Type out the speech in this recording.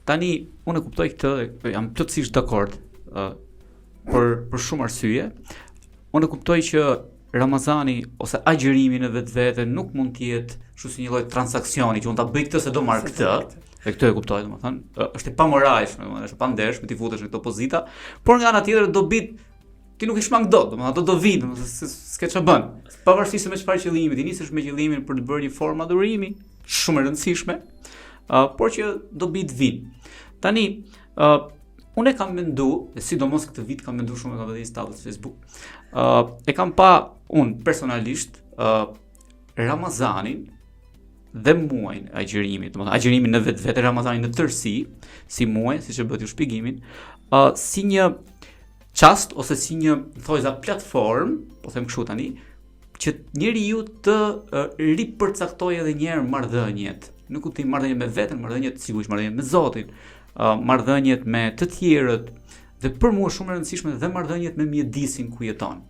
Tani unë e kuptoj këtë dhe jam plotësisht dakord për shumë arsye. Unë e kuptoj që Ramazani ose agjërimi në vetvete nuk mund të jetë kështu si një lloj transaksioni që unë ta bëj këtë se do marr këtë. Dhe këtë e kuptoj, domethënë, është e pamoralshme, domethënë, është e pandershme ti futesh në këtë pozita, por nga ana tjetër do bit ti nuk e shmang dot, domethënë ato do vinë, domethënë s'ke ç'a bën. Pavarësisht se me çfarë qëllimi, ti nisesh me qëllimin për të bërë një formë adhurimi, shumë e rëndësishme, por që do bit vinë. Tani, unë e kam mendu, dhe sidomos këtë vit kam mendu shumë e kam vëdhi status Facebook, e kam pa unë personalisht Ramazanin dhe muajin e agjërimit, domethënë agjërimin në vetvete, Ramazanin në tërësi, si muaj, siç e bëti ju shpjegimin, si një çast ose si një thojza platformë, po them kështu tani, që njeriu të ripërcaktojë edhe një herë marrëdhëniet. Në kuptim marrëdhënie me veten, marrëdhëniet sigurisht marrëdhënie me Zotin, marrëdhëniet me të tjerët, dhe për mua shumë e rëndësishme dhe marrëdhëniet me mjedisin ku jeton.